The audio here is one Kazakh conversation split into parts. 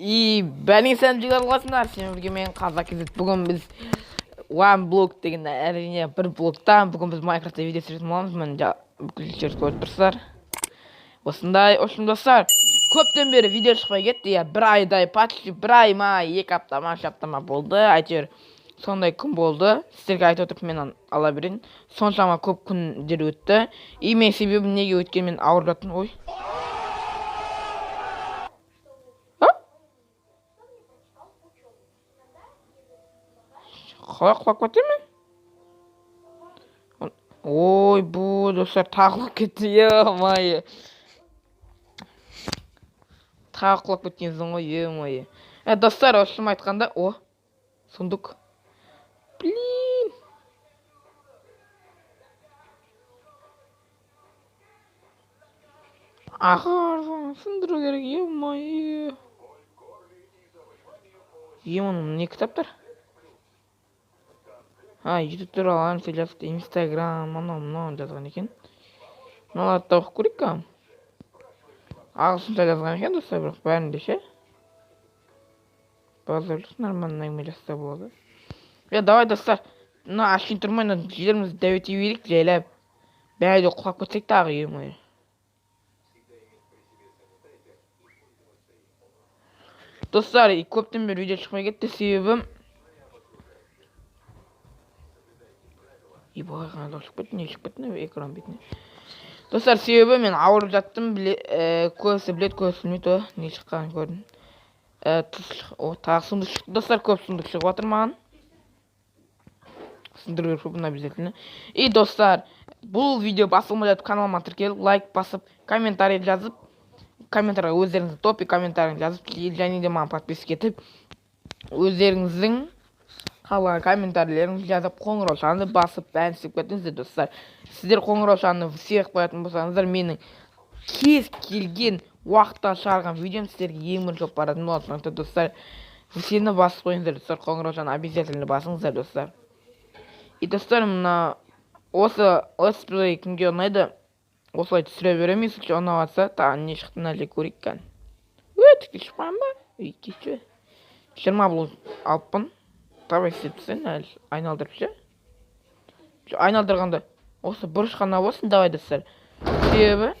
И бәлің сәлем жігер боласыңдар. Сен бірге мен қазақ кезет. Бүгін біз One Block деген әрине бір блоктан бүгін біз Майнкрафтта видео түсіретін боламыз. Мен бүкіл жерді көріп тұрсыздар. Осындай, достар, көптен бері видео шықпай кетті. Бір айдай, почти бір ай ма, 2 апта ма, 3 апта ма болды. Әйтеуір сондай күн болды. Сіздерге айтып отырып мен ала берейін. Соншама көп күндер өтті. И мен себебі неге өткен мен ауырып жаттым. Ой. Қалай құлап кетті ме? Ой, бұл достар тағы құлап кетті. Е-майы. Тағы құлап кеткенсің ғой, е-майы. Достар, осым айтқанда, о, сундук. Блин. Ағар, сындыру керек, е-майы. Оның не кітаптар? YouTube туралы сөйлесті, Instagram, мынау жазған екен. Мыналарды оқып көрейік қа. Ағылшынша жазған екен, достар, бірақ бәрінде ше. Базарлық нормальный әңгіме жазса болады. Давай, достар, мына ашын тұрмай, жерімізді дәуете берейік, жайлап. Бәрі де құлап кетсек тағы, е-мойы. Достар, көптен бері видео шықпай кетті, себебім Ибай ғана шығып кетті, не шығып кетті, экран бетіне. Достар, себебі мен ауырып жаттым, көзі білет, көзі білмейді, не шыққанын көрдім. Тағы сұмдық шықты, достар, көп сұмдық шығып атыр маған. Сындыру көпін обязательно. И достар, бұл видео басылмай жатып каналыма тіркеліп, лайк басып, комментарий жазып, комментарийға өздеріңіздің топи комментарийін жазып, және де маған подписка етіп, өздеріңіздің қалған комментарийлеріңізді жазып, қоңырау шанды басып, бәрін істеп кетіңіздер, достар. Сіздер қоңырау шанды сыйық қоятын болсаңыздар, менің кез келген уақытта шығарған видеом сіздерге ең бірінші болып баратын болады, достар. Сені басып қойыңыздар, достар, қоңырау шанды обязательно басыңыздар, достар. И достар, мына осы летсплей кімге ұнайды, осылай түсіре береміз, ұнап жатса, тағы не шықты әлде көрейік қан. Тіке шықпан ба? Кеше 20 блок алыппын. Давай істетсен, әлі айналдырып ше. Айналдырғанда осы бұрыш қана болсын, давай, достар. Себебі,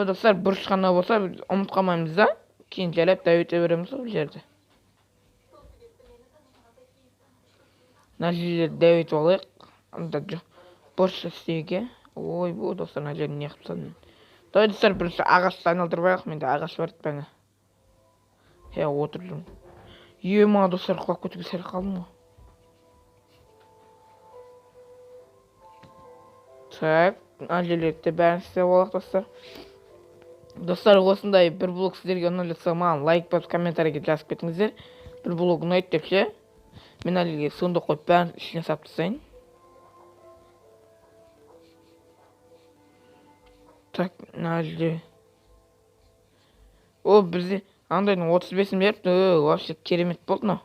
достар, бұрыш қана болса, ұмыт қалмаймыз да, кейін жайлап дәуете береміз бұл жерді. Мына жерлерді дәуетіп алайық. Бұрыш істеуге. Ой, бұл, достар, мына жерін не қып тастадым. Давай, достар, бірінші ағашты айналдырып алайық, менде ағаш бар бәңі. Отырып жүрмін. Ема, достар, құлап кетуге сәл қалдым ғой. Так, жерлерді бәрін істеп алайық, достар. Достар, осындай бір блог сіздерге ұнап жатса, маған лайк басып, комментарийге жазып кетіңіздер. Бір блог ұнайды деп ше. Мен әліге сонда қойып бәрін ішіне салып тастайын. Так, әлде. О, бізде андайдың 35-ін беріпті, вообще керемет болды мынау.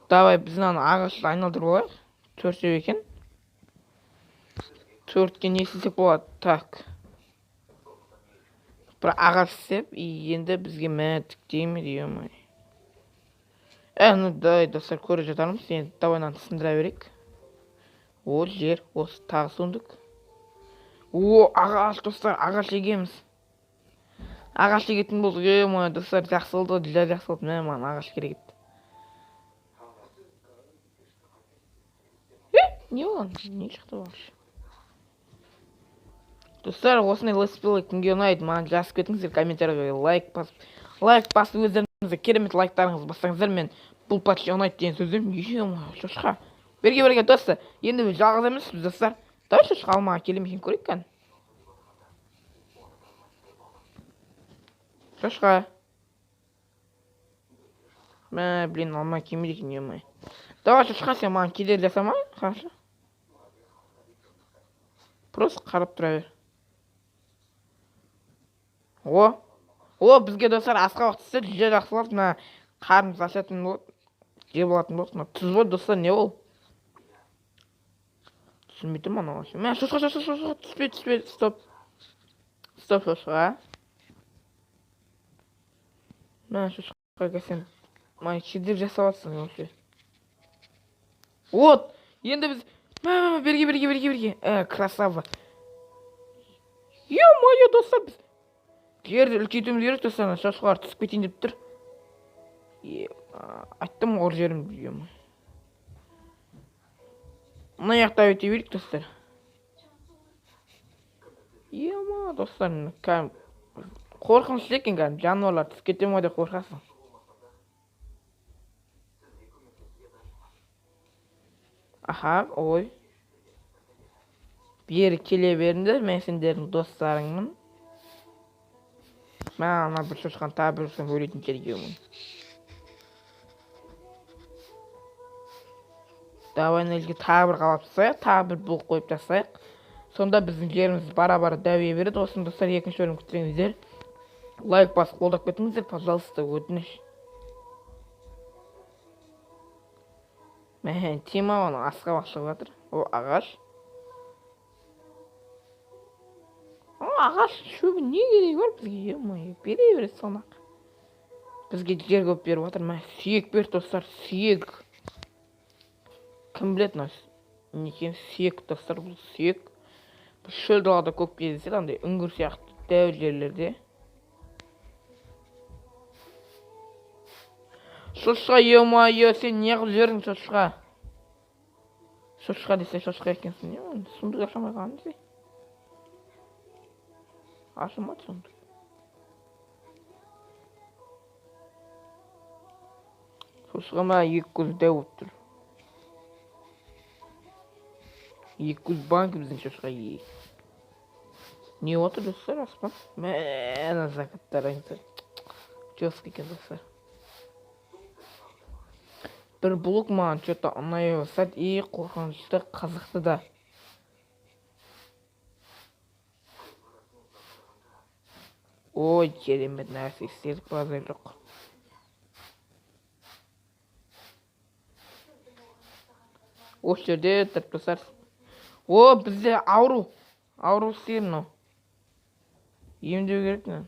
Давай, біздің ағашты айналдырып алайық. 4 екен. 4-ке не істесек болады? Так. Бір ағаш істеп, енді бізге мәтік деймі деймі. Давай, достар, көріп жатармыз. Енді давайнан сындыра берейік. О, жер, осы тағы сундық. О, ағаш, достар, ағаш егеміз. Ағаш егетін болдық, ема, достар, жақсы болды, жақсы болды, маған ағаш керек еді. Не болған? Не шықты бағыш? Достар, осындай летсплей кімге ұнайды, маған жазып кетіңіздер, комментарийға лайк басып, өздеріңізді керемет лайктарыңыз бастаңыздар, мен бұл почти ұнайды деген сөздерім. Ема, шошқа. Берге, достар, енді біз жалғыз емеспіз, достар. Давай шошқа алмаға келемешін көрейік қан. Шошқа. Блин, алма кемейді екен, емай. Давай, шошқа, сен маған кедер жасама, қаршы. Просто қарап тұра бер. О, бізге, достар, асқа уақыт істеді, жүзе жақсы болады, мына қарымыз ашатын болады, жеп алатын болады. Тұз болды, достар, не ол? Түсінбейді мана вообще. Мә, шошқа, түспе, стоп, шошқа. Мен шошқаға сен кедергі жасап жатсың вообще. Вот, енді біз берге. Красава. Ё-моё, достар, біз жерді үлкейтуіміз керек, достар. Шошқалар түсіп кетейін деп тұр. Айттым ғой жерімді. Мына жақта өте берейік, достар. Ема, достар, қорқынышты екен кәдімгі, жануарлар түсіп кете ме деп қорқасың. Аха, ой. Бері келе беріңдер, мен сендердің достарыңмын. Мен ана бір шошқан тағы бір шошқан өлетін жергемін. Давай нелге тағы бір қалап тастайық, тағы бір блок қойып тастайық. Сонда біздің жеріміз бара-бара дәуе береді. Осыны достар, екінші бөлім күтіңіздер. Лайк басып қолдап кетіңіздер, пожалуйста, өтініш. Мен Тима оның асқа басып жатыр. О, ағаш. О, ағаш шөбі не керек бар бізге? Емай, бере береді сонақ. Бізге жер көп беріп жатыр. Мен сүйек бер, достар, сүйек. Кім біледі, некен сүйек, достар, бұл сүйек. Бұл шөл далада көп кездеседі, андай үңгір сияқты дәу жерлерде. Шошқа, ё-моё, сен не қылып жүрдің, шошқа? Шошқа десе шошқа екенсің, не? Сундық ашамай қалған десе? Ашылмады сундық. Шошқа ма екі көз дәу болып тұр. Екі көз банк біздің шошқа ей. Не отыр, достар, аспан? Мәні закаттарыңыздар. Жескі екен, достар. Бір блок маған что-то ұнай бастады. Қорқынышты, қызықты да. Ой, керемет нәрсе істедік базар жоқ. Осы жерде тұрып достар. О, бізде ауру істейді мынау. Емдеу керек не?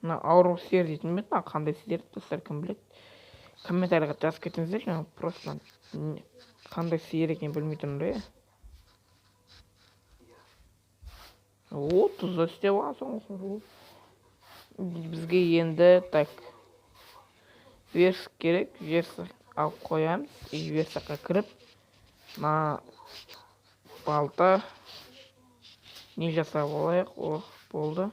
Мына ауру сер дейтін бе? Қандай сер, достар, кім біледі? Комментарийға жазып кетіңіздер, жаңа просто қандай сер екен білмей тұрмын да. О, тұз істеп аласың. Бізге енді так верск керек, верск алып қоямыз. Версакқа кіріп, мына балта не жасап алайық. О, болды.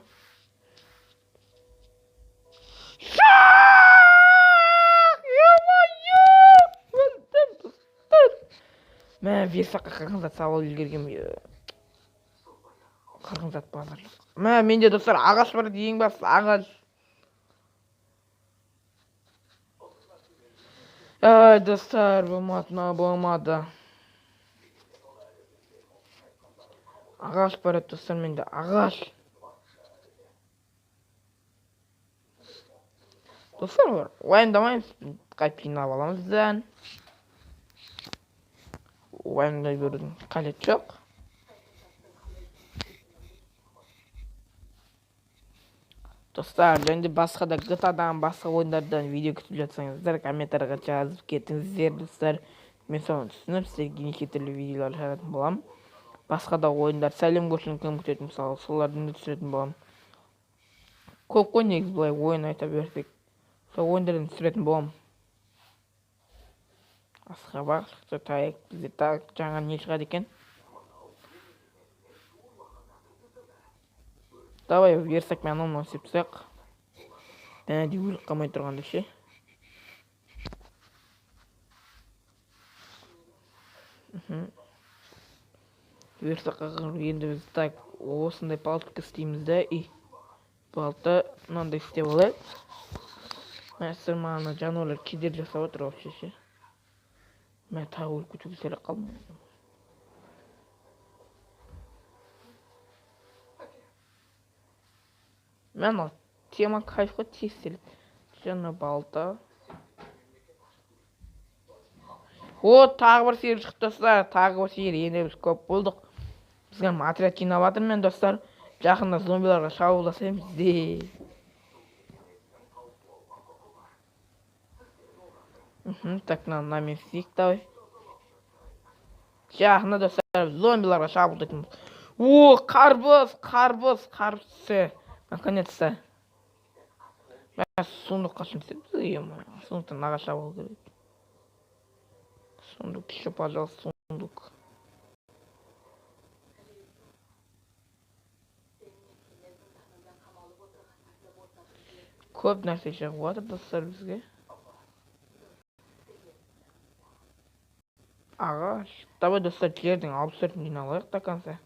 Мен версаққа қырғынзат сауал үлгерген қырғынзат базарлық. Менде достар ағаш бар ең басты, ағаш. Ай, достар, болмады. Ағаш бар еді, достар, менде ағаш. Достар, уайымдамаймыз, қайып жинап аламыздан. Уайымдай берудің қажеті жоқ. Достар, және басқа да GTA-дан басқа ойындардан видео күтіп жатсаңыздар, комментарийға жазып кетіңіздер, достар. Мен соны түсініп, сіздерге неше түрлі видеолар шығаратын боламын. Басқа да ойындар, сәлем көшін кім күтетін, мысалы, солардың да түсіретін боламын. Көп қой негіз былай ойын айта берсек, сол ойындардан түсіретін боламын. Асқа бар, шықты тайық, бізде тағы жаңа не шығады екен. Давай версак мен оны сепсақ. Де өліп қалмай тұрғанда ше. Версаққа енді біз так осындай палтық істейміз да. Балта мынандай істеп алайық. Мәсір маған жануарлар кедер жасап отыр вообще ше. Мен тағы өліп кетуге сәлек қалдым. Мен ол тема кайфқа тестеліп. Жаңа балта. О, тағы бір сиыр шықты, достар. Тағы бір сиыр. Енді біз көп болдық. Бізге отряд жинап жатыр мен, достар. Жақында зомбиларға шабуыл жасаймыз де. Так, нами стик давай. Жақында достар зомбиларға шабуылдайтынбыз. О, қарбыз. Наконец-то. Ben suндuk kaçım istediğim ya. Sunduktan ağaç alır gerek. Сундук еще, пожалуйста, сундук. Көп нәрсе шығып жатыр достар бізге. Ағаш. Давай достар жердің 64-ін жиналайық до конца.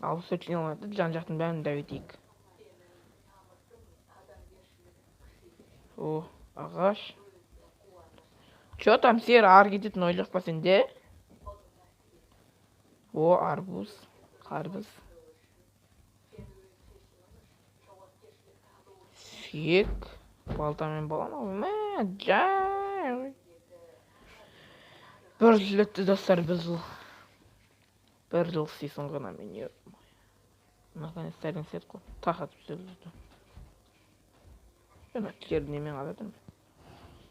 Алпыс төрт жиналады, жан жақтың бәрін дәу етейік. О, ағаш. Чё там сері ары кететін ойлық па сенде? О, арбуз, қарбыз. Сүйек. Балтамен балам. Жай. Бір жыл өтті достар, бір жыл істейсің ғана мен. Наконец-то әлің сет қой. Тақатып сөйледі. Жаңа жерді немен қаладым.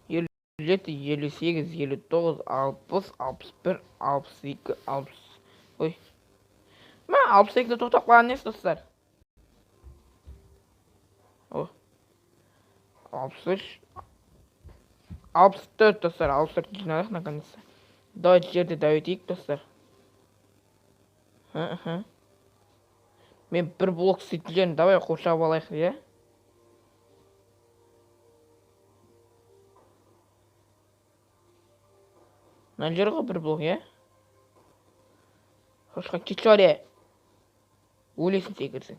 57, 58, 59, 60, 61, 62, 60. Ой. Мен 62-де тоқтап қалған несі достар? О. 63. 64 достар. 64 жинадық наконец-то. Давай жерде дәу етейік достар. Мен бір блок істейтіндерін давай қоршап алайық, иә? Мына жер ғой бір блок, иә? Қошқа кетші бар, иә? Өлесін секірсің.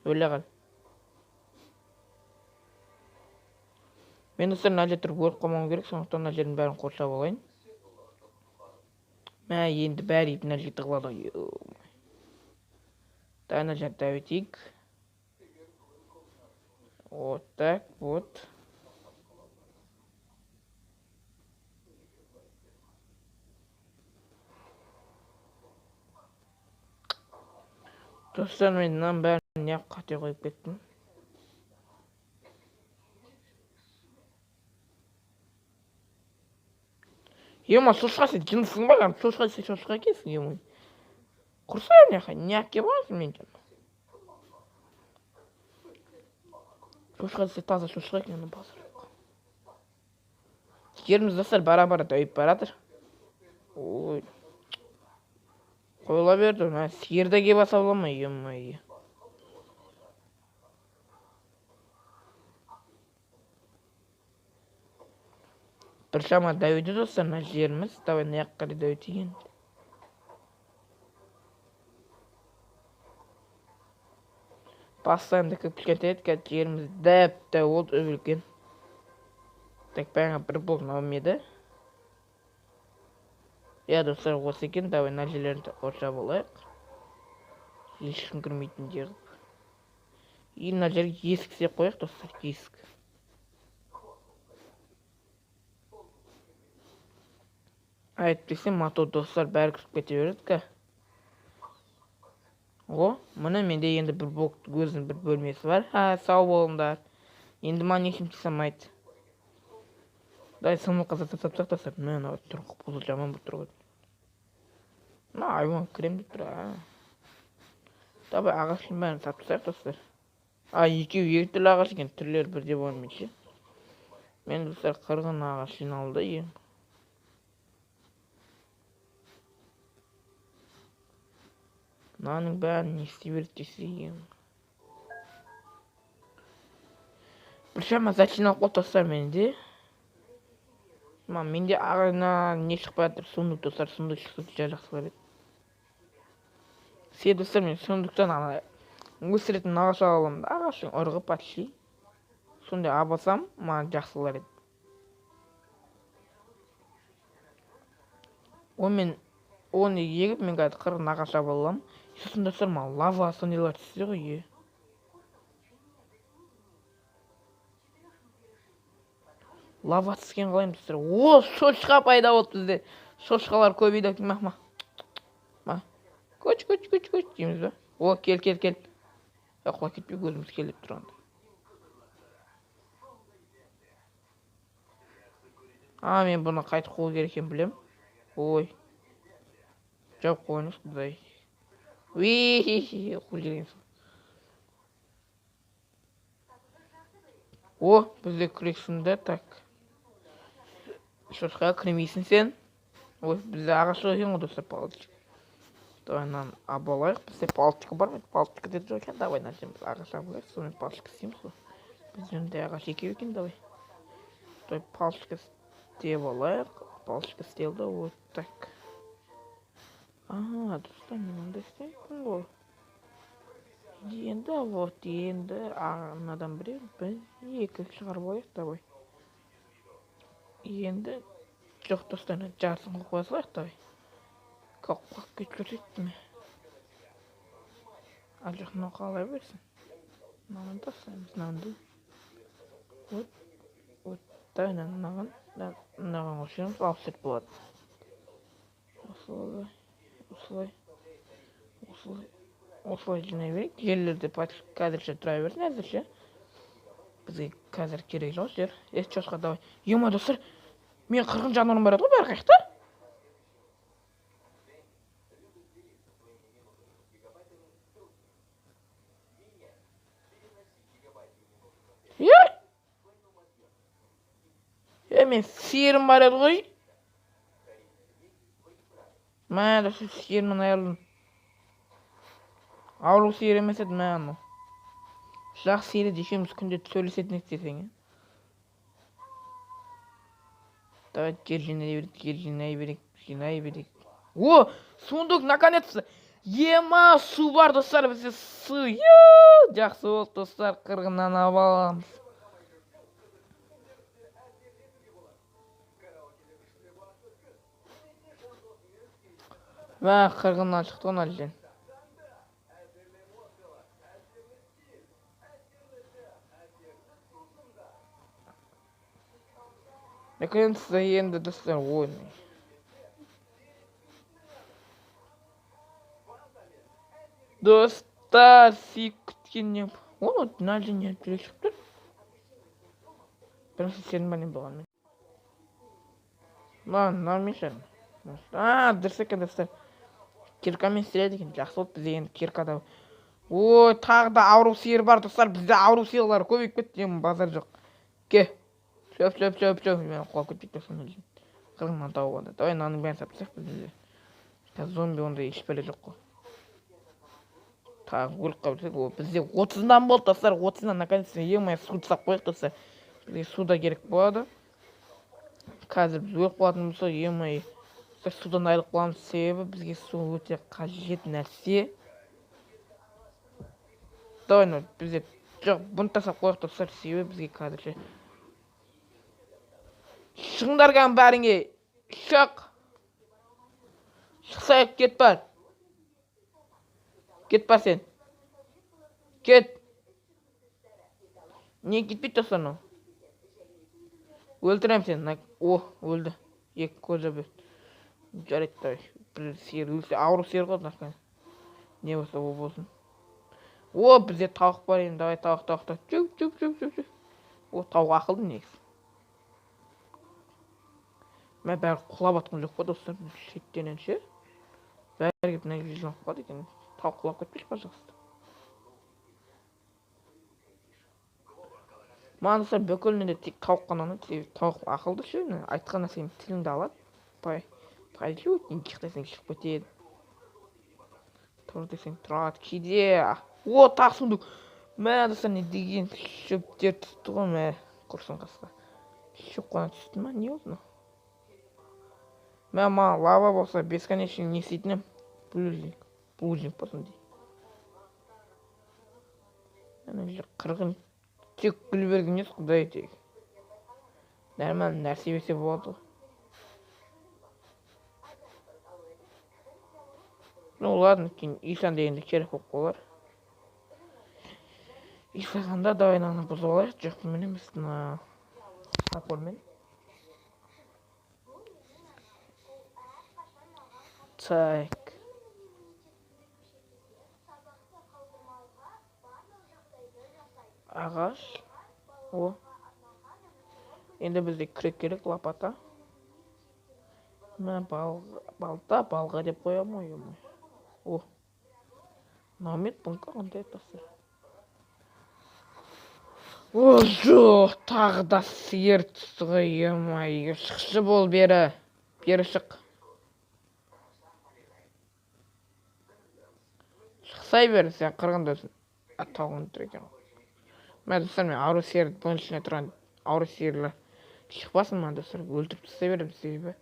Өле қал. Мен достар мына жер тұрып өліп қалмауым керек, сондықтан мына жердің бәрін қоршап алайын. Мә, енді бәрі мына жерді қылады. Да, мына жерді дәу етейік. Вот так, вот. Достар, мен мынаның бәрін неғып қате қойып кеттім. Ема, шошқа сен жынысың ба? Шошқа сен шошқа кесің, ема. Құрса неқай, неғып кеп аласың мен жан. Шошқа сен таза шошқа екенін басыр. Жеріміз достар бара-бара дәуіп баратыр. Ой. Қойыла берді, сиырда кеп аса бола ма, ема. Bir şama dövdü dostlar, mına жеріміз. Давай мына жаққа да дәуітейін. Бастайында көп кішкентай еді, жеріміз дәп-дәу болды, үлкен. Так, бәріңа бір блок наум еді. Я достар, осы екен, давай мына жерлерді қоршап алайық. Ешкім кірмейтін жер. И мына жерге есік істеп қояйық достар, есік. Әйтпесе мотор достар бәрі кіріп кете береді ка. О, мына менде енді бір блоктың өзінің бір бөлмесі бар. Сау болыңдар. Енді маған ешкім тиісе алмайды. Дай сымылға сап-сап достар. Мына тұрғы бұл жаман бір тұрғы. Мына айван крем деп тұр. Давай ағаштың бәрін сап-сап достар. Екеуі екі түрлі ағаш екен, түрлері бірде болмайды. Мен достар қырғын ағаш жиналды ең. Мынаның бәрін не істей береді десейін. Бір шама зачинал қой достар менде. Менде ағайна не шықпай жатыр, сундук достар, сундук шықса жақсы көреді. Сен достар мен сундуктан өсіретін ағаш аламын да, ағашын ұрғып атши. Сондай абасам, маған жақсы көреді. Оны егіп мен қазір қырғын ағаш aba аламын. Сосын достар маған лава сондайлар түссе ғой. Лава түскен қалайым достар. О, шошқа пайда болды бізде. Шошқалар көбейді. Көч дейміз ба? О, кел. Қуа кетпей өзіміз келіп тұрғанда. Мен бұны қайтып қою керек екенін білем. Ой. Жауып қойыңыз, құдай. Қу жерген сол. О, бізде күрексіңді, так. Шошқа кірмейсің сен. Ой, бізде ағаш екен ғой, достар, палочка. Давай нам оболайық. Бізде палочка бар ма? Палочка деді жоқ екен. Давай нәрсеміз ағаш оболайық. Сонымен палочка істейміз ғой. Бізден де ағаш екеу екен, давай. Давай палочка істеп алайық. Палочка істелді, вот так. Достар, мен онда істеймін ғой. Енді, вот, енді ағанадан бір екі шығарып алайық, давай. Енді, жоқ достар, жарысын қоя салайық, давай. Қақ кеткізетті ме? Жоқ, мынау қалай берсін? Мынауын тастаймыз, мынауынды. Вот, мынаған қосамыз, ауысып болады. Осылай жинай берейік. Жерлерде қазірше тұра берсін, әзірше. Бізге қазір керек жоқ жер. Шошқа, давай. Ема, достар, мен қырғын жануарым бар еді ғой, бәрі қайықта? Мен сиырым бар еді ғой. Достар, сиырымнан айырылдым. Ауру сиыр емес еді, анау. Жақсы сиыр еді, екеуміз күнде сөйлесетін едік десең. Давай жер жинай берейік. О, сундук, наконец-то. Ема, су бар, достар, бізде су. Жақсы болды, достар, қырғыннан алып аламыз. Қырғыннан шықты оны әлден. Наконец-то енді, достар, ой. Достар, сүйіп күткеннен. Оны әлден жүрек шығып тұр. Бірінші сенің бәлем болғанмен. Нормишен. Дұрыс екен, достар. Киркамен істеледі екен, жақсы болды, бізде енді киркада. Ой, тағы да ауру сиыр бар, достар, бізде ауру сиырлар көбейіп кетті, базар жоқ. Ке. Шөп. Мен құлап кетпейді достар. Қырғыннан тауып алды. Давай наның бәрін сапсақ бізде. Зомби ондай ешбір жоқ қой. Тағы өліп қалып бізде 30-дан болды, достар, 30-дан наконец-то емай суды сап қойық, достар. Бізге суда керек болады. Қазір біз өліп қалатын болса, емай судан айырылып қаламыз, себебі бізге су өте қажет нәрсе. Давай, бізде жоқ, бұны тастап қойық, достар, себебі бізге қазірше. Шығыңдарған бәріңе, шық. Шықсайық, кет бар. Кет бар сен. Кет. Не кетпейді достар, но. Өлтірем сен. О, өлді. Екі көзі бөт. Жарайды, давай. Бір сиыр өлсе, ауру сиыр ғой, нарқан. Не болса, ол болсын. О, бізде тауық бар енді, давай, тауық. Жүк. О, тауық ақылды негіз. Мен бәрі құлап атқан жоқ па, достар, шеттенен ше. Бәрі кеп мына жерден алып қалады екен. Тауық құлап кетпейші, пожалуйста. Маған достар, бүкіліне де тек тауық қана ұнайды. Тауық ақылды ше, айтқан нәрсең тіліңді алады. Пай жеу, еңкек десең шығып кетеді. Тұр десең тұрады, кейде. О, тағы сундук. Мә, достар, не деген шөптер түсті ғой, мә, құрсын қасқа. Шөп қана түсті ма, не болды? Мама, лава болса, бесконечный не істейтінім. Булжинг болсын дей. Әне жер қырғын. Тек гүл берген ес, құдай тек. Нормально нәрсе берсе болады. Ладно, кейін Исан дегенде керек болып қалар. Исағанда давай наны бұзып алайық. Жоқ, мен емес, топормен. Так. ағаш. О. Енді бізде күрек керек, лопата. Мә балта, балға деп қоямын ой. О. Намет бұнқа қандай достар. О, жоқ, тағы да сиыр түсті ғой, ой, шықшы бол бері. Бері шық. Шықсай бері, сен қырғындасың. Тауығын тұр екен. Мен достар, мен ауру сиырды бұның ішіне тұрған ауру сиырлы шықпасын ма достар, өлтіріп тастай беремін себебі.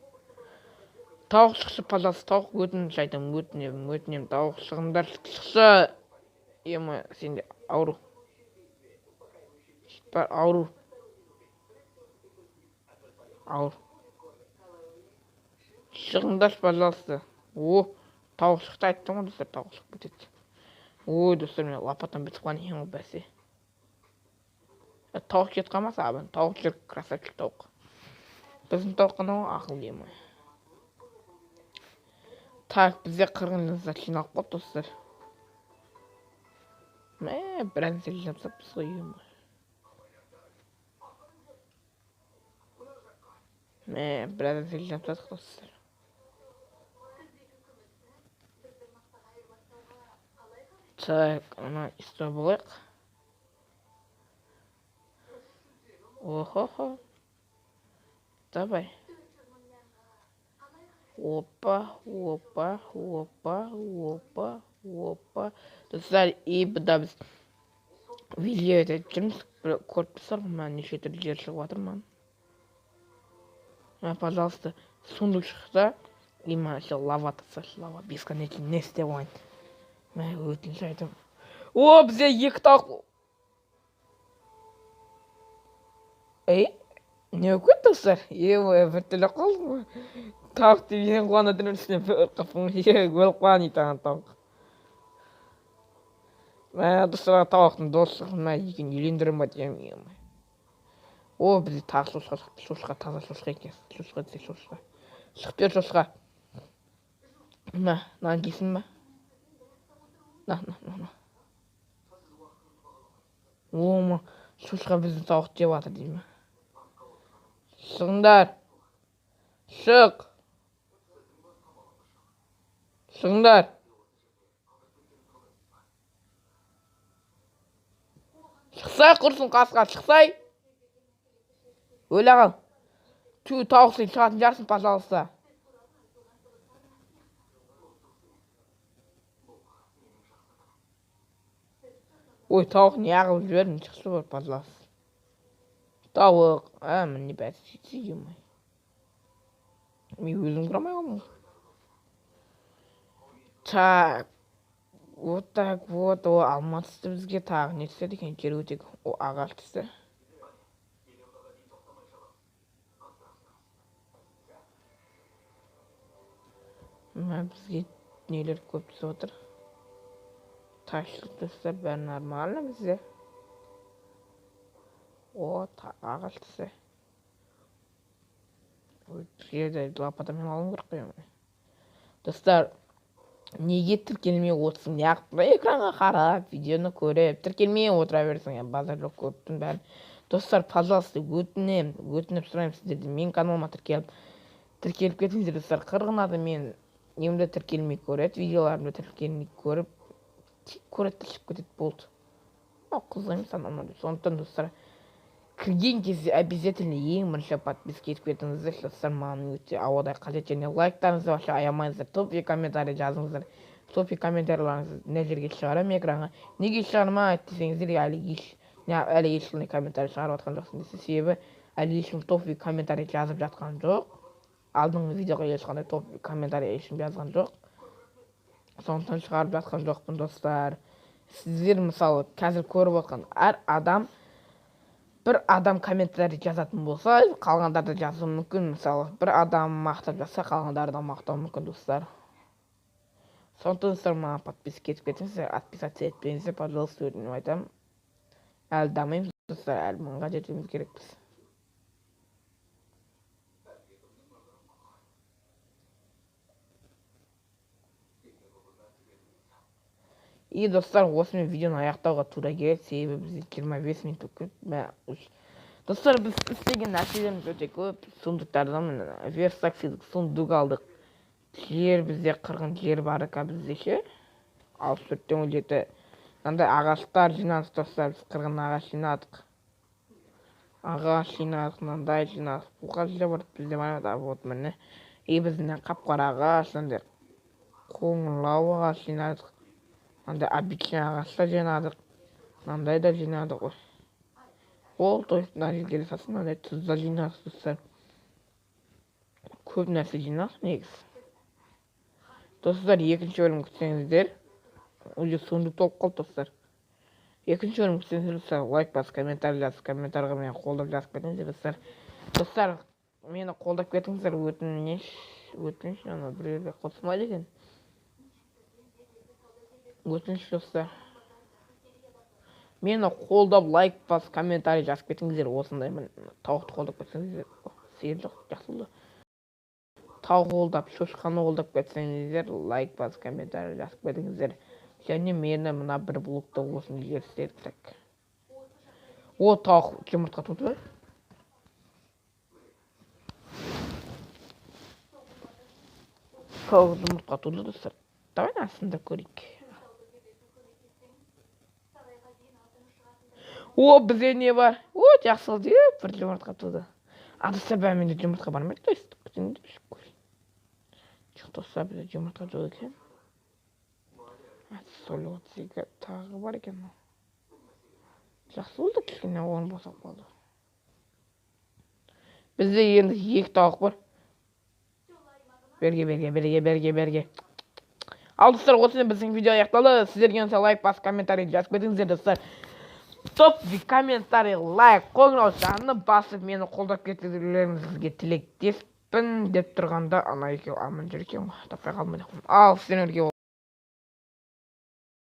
Тауық шықшы, пожалуйста, тауық өтініш айтамын, өтінемін, тауық шығыңдар, шықшы. Ема, сенде ауру. Бар, ауру. Ауыр. Шығыңдар, пожалуйста. О, тауық шықты айттым ғой, достар, тауық шығып кетеді. Ой, достар, мен лопатан бітіп қалған ең ғой бәсе. Тауық кет қалмаса, абын, тауық жүр, красавчик тауық. Біздің тауық қана ғой, ақыл емі. Так, бізде қырғыныңыздар жиналып қалды, достар. Мә, біраз зел жамсап біз ғой емі. Мә, біраз зел жамсадық, достар. Так, ана исто болайық. О-хо-хо. Давай. Опа. Достар, и бұда біз видео етіп жүрміз. Көріп тұрсыздар ғой, мен неше түрлі жер шығып жатырмын. Пожалуйста, сундучықта има еще лава тасашы, лава бесконечный не істеп ойын. Мен өтініш айтамын. О, бізде екі тауық. Не өкет достар? Бір тілі қалдым ғой. Тауық деп ең қуана дүнің үстіне бір қапым. Өліп қуан етаған тауық. Мен достарға тауықтың достығын мен екен үйлендірім ба деймін. О, бізде тағы шошқа шықты. Шошқа, таза шошқа екен. Шошқа десе шошқа. Шық бер шошқа. Мә, нан кейсін ба? На. Ома, шошқа бізді тауық жеп жатыр деймін. Шығыңдар. Шық. Шығыңдар. Шықсай құрсын қасқа, шықсай. Өлі ағал. Тауық сен шығатын жарсын, пожалуйста. Ой, тауық не ағыл жібердің, шықшы бар, пожалуйста. Тауық, міне бәс сөйтсе емай. Мен өзім құрамай қалмын. Так. Вот так вот. О, алма түсті бізге тағы не түседі екен, жер өтек. О, ағаш түсті. Бізге нелер көп түсіп отыр. Ташлық түсті, бәрі нормально бізде. О, ағаш түсті. Жерде лопатамен алым керек қоймай. Достар, неге тіркелмей отырсың? Неғып экранға қарап, видеоны көріп, тіркелмей отыра берсің. Базар жоқ көріптің бәрін. Достар, пожалуйста, өтініп сұраймын сіздерді. Мен каналыма тіркеліп кетіңіздер, достар. Қырғынады мен немді тіркелмей көреді, видеоларымды тіркелмей көріп, тіркеліп кетеді болды. Қызғаймын санамады. Сондықтан, достар, кірген кезде обязательно ең бірінші подписка етіп кетіңіздер, достар, маған өте ауадай қажет. Және лайктарыңызды вообще аямайсыздар, топи комментарий жазыңыздар. Топи комментарийларыңызды мына жерге шығарамын экранға. Неге шығармайды десеңіздер, әлі ешқандай комментарий шығарып жатқан жоқсың десе, себебі әлі ешкім топи комментарий жазып жатқан жоқ. Алдыңғы видеоға ешқандай топи комментарий ешкім жазған жоқ. Сондықтан шығарып жатқан жоқпын, достар. Сіздер мысалы қазір көріп отқан бір адам комментарий жазатын болса, қалғандарды жазуы мүмкін. Мысалы, бір адам мақтап жазса, қалғандарды да мақтау мүмкін, достар. Сондықтан достар, маған подписка етіп кетіңіздер, отписаться етпеңіздер, пожалуйста, өтініп айтамын. Әлі дамаймыз, достар, әлі мыңға жетуіміз керекпіз. И достар, осымен видеоны аяқтауға тура келеді, себебі бізде 25 минут өтіп. Достар, біз істеген нәрселеріміз өте көп. Сундықтардан версаксидік сундук алдық. Жер бізде қырғын жер бар екен бізде ше. 64-17 мынандай ағаштар жинадық достар, біз қырғын ағаш жинадық. Ағаш жинадық, мынандай жинадық. Бұқа жер бар бізде бар, вот міне. И біздің қап-қара ағаш, мынандай қоңырлау ағаш жинадық. Мынандай обычный ағаштар жинадық. Мынандай да жинадық ғой. Ол точно жерге сасын, мынандай тұзда жинадық достар. Көп нәрсе жинадық негізі. Достар, екінші бөлім күтсеңіздер. Уже сундук толып қалды достар. Екінші бөлім күтсеңіздер достар, лайк басып, комментарий жазып, комментарийға мені қолдап жазып кетіңіздер достар. Достар, мені қолдап кетіңіздер, өтініш, ана біреуге қосылмайды екен. Өтініш достар. Мені қолдап, лайк басып, комментарий жазып кетіңіздер, осындай мен тауықты қолдап кетсеңіздер. Сиыр жоқ, жақсы болды. Тау қолдап, шошқаны қолдап кетсеңіздер, лайк басып, комментарий жазып кетіңіздер. Және мені мына бір блокта осыны жерстердік. О, тауық жұмыртқа туды ба? Тауық жұмыртқа туды достар. Давай насында көрейік. О, бізде не бар? О, жақсы болды, бір жұмыртқа туды. Достар, менде жұмыртқа бар ма? Жоқ достар, бізде жұмыртқа туды екен. Солы 32 тағы бар екен. Жақсы болды, кішкене орын босап қалды. Бізде енді 2 тауық бар. Берге. Ал достар, осымен біздің видео аяқталды. Сіздерге ұнаса лайк басып, комментарий жазып кетіңіздер достар. Топ комментарий, лайк, қоңырау санын басып, мені қолдап кетулеріңізге тілектеспін деп тұрғанда ана екеуі аман жүр екен ғой. Таппай қалмайды. Ал сіздерге